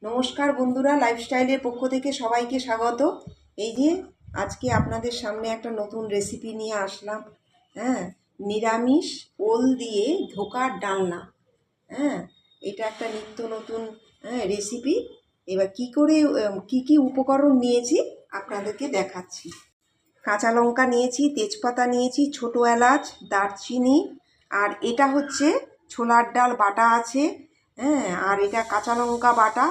নমস্কার বন্ধুরা, লাইফস্টাইলের পক্ষ থেকে সবাইকে স্বাগত। এই যে আজকে আপনাদের সামনে একটা নতুন রেসিপি নিয়ে আসলাম। নিরামিষ ওল দিয়ে ধোকার ডালনা। এটা একটা নিত্য নতুন রেসিপি। এবার কি করে কি উপকরণ নিয়েছি আপনাদেরকে দেখাচ্ছি। কাঁচা লঙ্কা নিয়েছি, তেজপাতা নিয়েছি, ছোটো এলাচ, দারচিনি, আর এটা হচ্ছে ছোলার ডাল বাটা আছে। আর এটা কাঁচা লঙ্কা বাটা,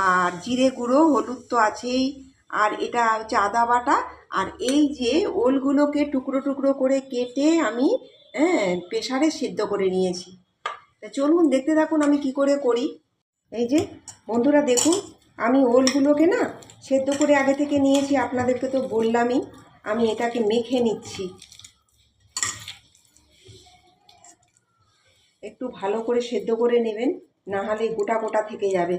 আর জিরে গুঁড়ো, হলুদ তো আছেই, আর এটা হচ্ছে আদা বাটা। আর এই যে ওলগুলোকে টুকরো টুকরো করে কেটে আমি প্রেসারে সেদ্ধ করে নিয়েছি। তা চলুন দেখতে থাকুন আমি কি করে করি। এই যে বন্ধুরা দেখুন, আমি ওলগুলোকে না সেদ্ধ করে আগে থেকে নিয়েছি, আপনাদেরকে তো বললামই। আমি এটাকে মেখে নিচ্ছি, একটু ভালো করে সেদ্ধ করে নেবেন, না হলে গোটা গোটা থেকে যাবে।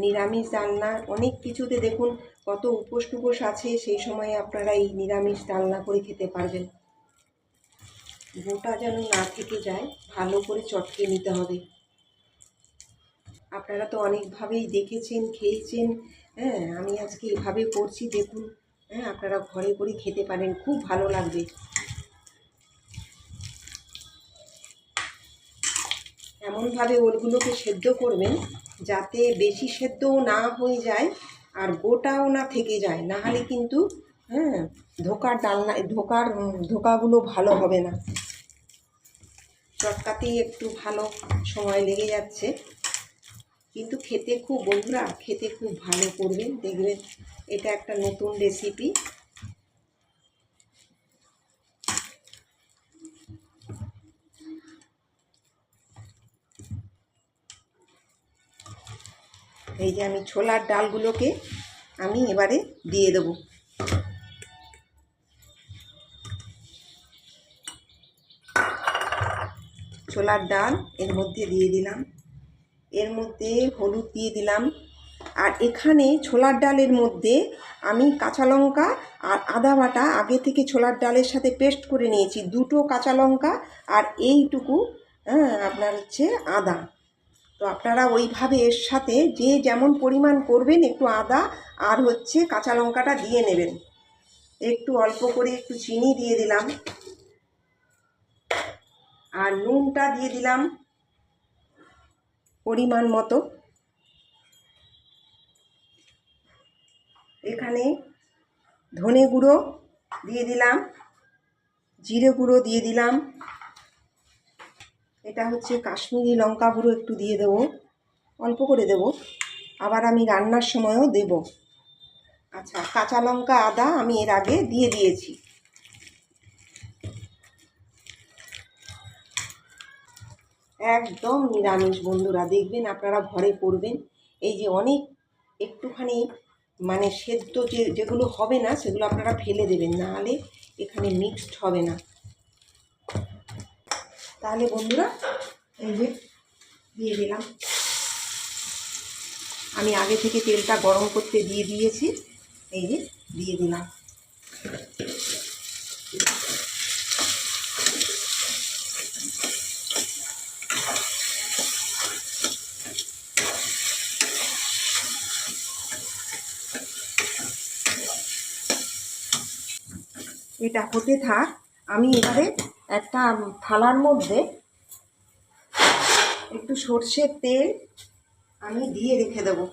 নিরামিষ ডালনা অনেক কিছুতে দেখুন কত উপোস টুপোস আছে, সেই সময়ে আপনারা এই নিরামিষ ডালনা করে খেতে পারবেন। গোটা যেন না থেকে যায়, ভালো করে চটকে নিতে হবে। আপনারা তো অনেকভাবেই দেখেছেন, খেয়েছেন। আমি আজকে এভাবে করছি, দেখুন। আপনারা ঘরে করে খেতে পারেন, খুব ভালো লাগবে। এমনভাবে ওলগুলোকে সেদ্ধ করবেন যাতে বেশি সেদ্ধও না হয়ে যায় আর গোটাও না থেকে যায়, না হলে কিন্তু ধোকার ডালনা ধোকাগুলো ভালো হবে না। চটকাতেই একটু ভালো সময় লেগে যাচ্ছে, কিন্তু খেতে খুব, বন্ধুরা খেতে খুব ভালো করবেন, দেখবেন এটা একটা নতুন রেসিপি। এই যে আমি ছোলার ডালগুলোকে আমি এবারে দিয়ে দেবো। ছোলার ডাল এর মধ্যে দিয়ে দিলাম, এর মধ্যে হলুদ দিয়ে দিলাম। আর এখানে ছোলার ডালের মধ্যে আমি কাঁচা লঙ্কা আর আদা বাটা আগে থেকে ছোলার ডালের সাথে পেস্ট করে নিয়েছি, 2টো কাঁচা লঙ্কা আর এইটুকু আপনার হচ্ছে আদা। তো আপনারা ওইভাবে এর সাথে যে যেমন পরিমাণ করবেন একটু আদা আর হচ্ছে কাঁচা লঙ্কাটা দিয়ে নেবেন। একটু অল্প করে একটু চিনি দিয়ে দিলাম, আর নুনটা দিয়ে দিলাম পরিমাণ মতো। এখানে ধনে গুঁড়ো দিয়ে দিলাম, জিরে গুঁড়ো দিয়ে দিলাম, এটা হচ্ছে কাশ্মীরি লঙ্কা গুঁড়ো একটু দিয়ে দেবো, অল্প করে দেব, আবার আমি রান্নার সময়ও দেব। আচ্ছা, কাঁচা লঙ্কা আদা আমি এর আগে দিয়ে দিয়েছি। একদম নিরামিষ বন্ধুরা, দেখবেন আপনারা ঘরে করবেন। এই যে অনেক একটুখানি মানে সেদ্ধ যেগুলো হবে না সেগুলো আপনারা ফেলে দেবেন, না হলে এখানে মিক্সড হবে না। তাহলে বন্ধুরা এই যে দিয়ে দিলাম, আমি আগে থেকে তেলটা গরম করতে দিয়ে দিয়েছি। এই যে দিয়ে দিলাম। এটা হতে থাক, আমি এবারে একটা থালার মধ্যে একটু সর্ষের তেল আমি দিয়ে রেখে দেবো।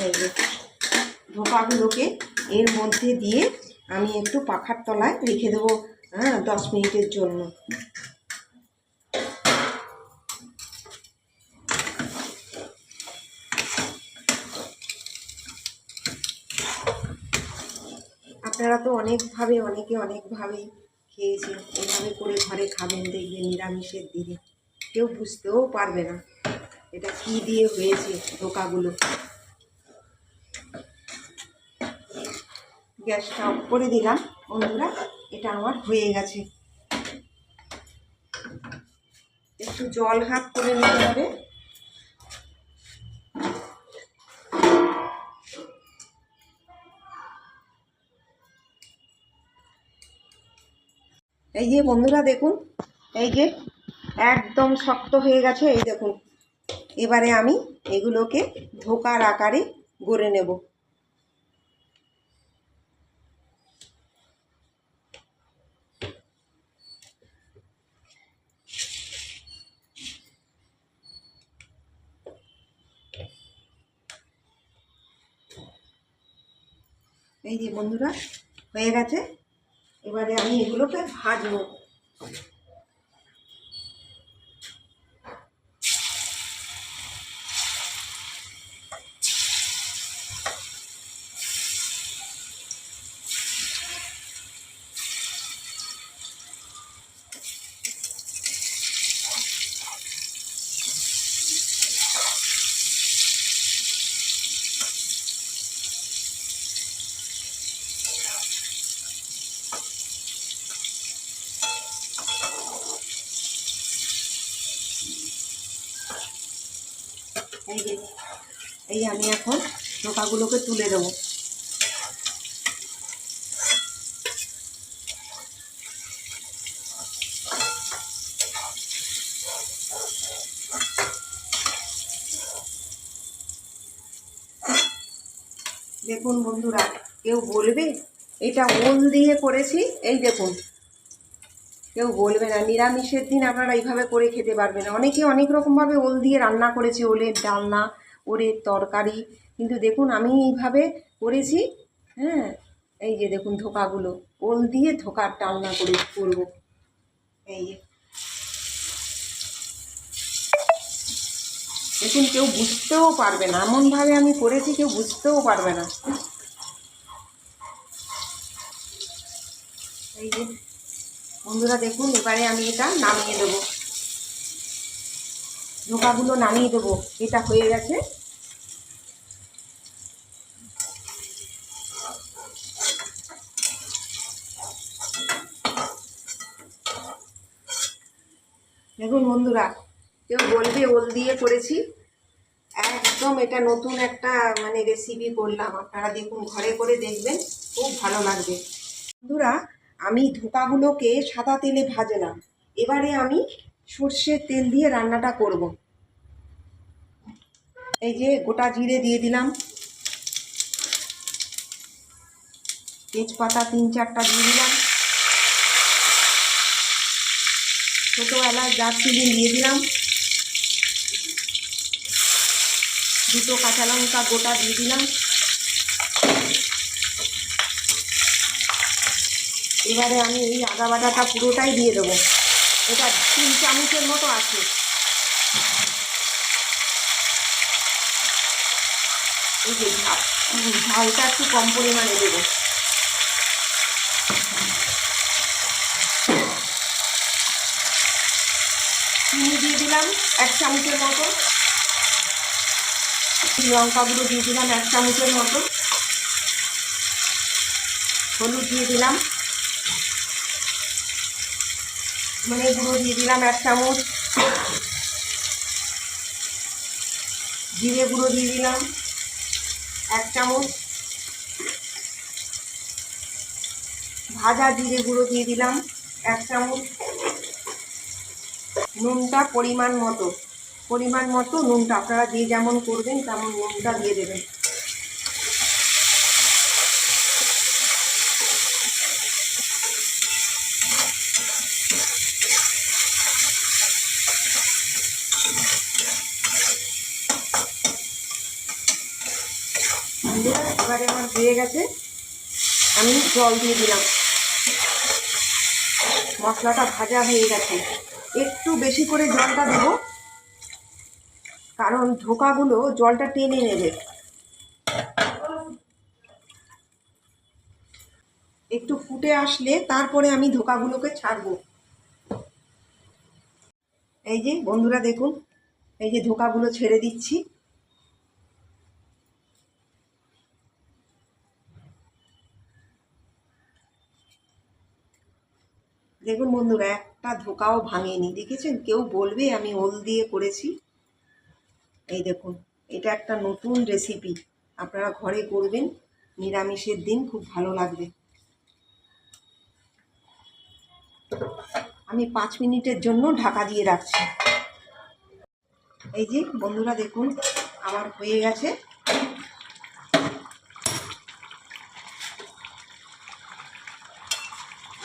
এই যে ধোকাগুলোকে এর মধ্যে দিয়ে আমি একটু পাখার তলায় রেখে দেবো 10 মিনিটের জন্য। আপনারা তো অনেকে অনেকভাবেই খেয়েছেন, এভাবে করে ঘরে খাবেন, দেখবেন নিরামিষের দিনে কেউ বুঝতেও পারবে না এটা কি দিয়ে হয়েছে ধোকাগুলো। গ্যাসটা অফ করে দিলাম বন্ধুরা, এটা আমার হয়ে গেছে। একটু জল হাত করে নিতে হবে। এই যে বন্ধুরা দেখুন, এই যে একদম শক্ত হয়ে গেছে। এই দেখুন, এবারে আমি এগুলোকে ধোকার আকারে গড়ে নেব। এই যে বন্ধুরা হয়ে গেছে। এবারে আমি এগুলোকে ভাজবো। এই যে আমি এখন ধোকাগুলোকে তুলে দেবো। দেখুন বন্ধুরা, কেউ বলবে এটা ওল দিয়ে করেছি? এই দেখুন, কেউ বলবে না। নিরামিষের দিন আপনারা এইভাবে করে খেতে পারবেন। অনেকে অনেক রকমভাবে ওল দিয়ে রান্না করেছে, ওলের ডালনা, ওলের তরকারি, কিন্তু দেখুন আমি এইভাবে করেছি। হ্যাঁ, এই যে দেখুন ধোকাগুলো, ওল দিয়ে ধোকার ডালনা করবো। এই যে দেখুন, কেউ বুঝতেও পারবে না, এমনভাবে আমি করেছি কেউ বুঝতেও পারবে না। এই যে বন্ধুরা দেখুন, এবারে আমি এটা নামিয়ে দেবো। ধোকাগুলো নামিয়ে দেবো। এটা হয়ে গেছে। দেখুন বন্ধুরা, কেউ বলবে ওল দিয়ে করেছি, একদম এটা নতুন একটা রেসিপি করলাম। আপনারা দেখুন, ঘরে করে দেখবেন, খুব ভালো লাগবে। বন্ধুরা, আমি ধোকাগুলোকে সাদা তেলে ভাজলাম। এবারে আমি সর্ষের তেল দিয়ে রান্নাটা করব। এই যে গোটা জিরে দিয়ে দিলাম, তেজপাতা 3-4টা দিয়ে দিলাম, ছোটো এলাচ দারচিনি দিয়ে দিলাম, 2টো কাঁচা লঙ্কা গোটা দিয়ে দিলাম। এবারে আমি এই আদা বাটাটা পুরোটাই দিয়ে দেবো। এটা 3 চামচের মতো আছে। এই যে ঝালটা একটু কম পরিমাণে দেবো। চিনি দিয়ে দিলাম 1 চামচের মতো, লঙ্কা গুঁড়ো দিয়ে দিলাম 1 চামচের মতো, হলুদ দিয়ে দিলাম, ধনে গুঁড়ো দিয়ে দিলাম 1 চামচ, জিরে গুঁড়ো দিয়ে দিলাম 1 চামচ, ভাজা জিরে গুঁড়ো দিয়ে দিলাম 1 চামচ, নুনটা পরিমাণ মতো নুনটা আপনারা যে যেমন করবেন তেমন নুনটা দিয়ে দেবেন। এবারে আমার হয়ে গেছে, আমি জল দিয়ে দিলাম। মশলাটা ভাজা হয়ে গেছে। একটু বেশি করে জলটা দেবো, কারণ ধোকাগুলো জলটা টেনে নেবে। একটু ফুটে আসলে তারপরে আমি ধোকাগুলোকে ছাড়বো। এই যে বন্ধুরা দেখুন, এই যে ধোকাগুলো ছেড়ে দিচ্ছি। দেখুন বন্ধুরা, একটা ধোকাও ভাঙেনি, দেখেছেন? কেউ বলবে আমি ওল দিয়ে করেছি? এই দেখুন, এটা একটা নতুন রেসিপি, আপনারা ঘরে করবেন, নিরামিষের দিন খুব ভালো লাগবে। আমি 5 মিনিটের জন্য ঢাকা দিয়ে রাখছি। এই যে বন্ধুরা দেখুন আমার হয়ে গেছে।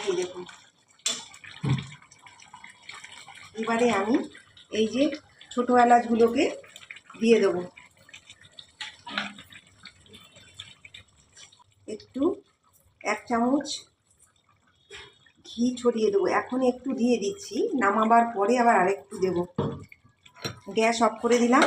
এই দেখুন, এবারে আমি এই যে ছোটো এলাচগুলোকে দিয়ে দেবো। একটু 1 চামচ ঘি ছড়িয়ে দেবো। এখন একটু দিয়ে দিচ্ছি, নামাবার পরে আবার আরেকটু দেবো। গ্যাস অফ করে দিলাম।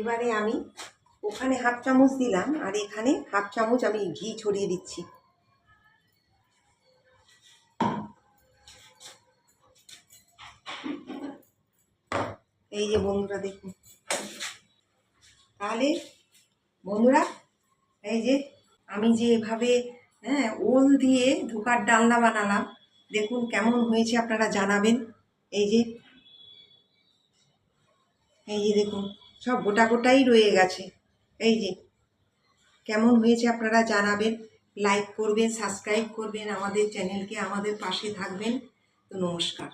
এবারে আমি ওখানে 1/2 চামচ দিলাম আর এখানে 1/2 চামচ আমি ঘি ছড়িয়ে দিচ্ছি। এই যে বন্ধুরা দেখুন, তাহলে বন্ধুরা এই যে আমি যে এভাবে ওল দিয়ে ধোকার ডালনা বানালাম, দেখুন কেমন হয়েছে আপনারা জানাবেন। এই যে দেখুন সব গোটা গোটাই রয়ে গেছে। এই যে কেমন হয়েছে আপনারা জানাবেন, লাইক করবেন, সাবস্ক্রাইব করবেন আমাদের চ্যানেলকে, আমাদের পাশে থাকবেন। তো নমস্কার।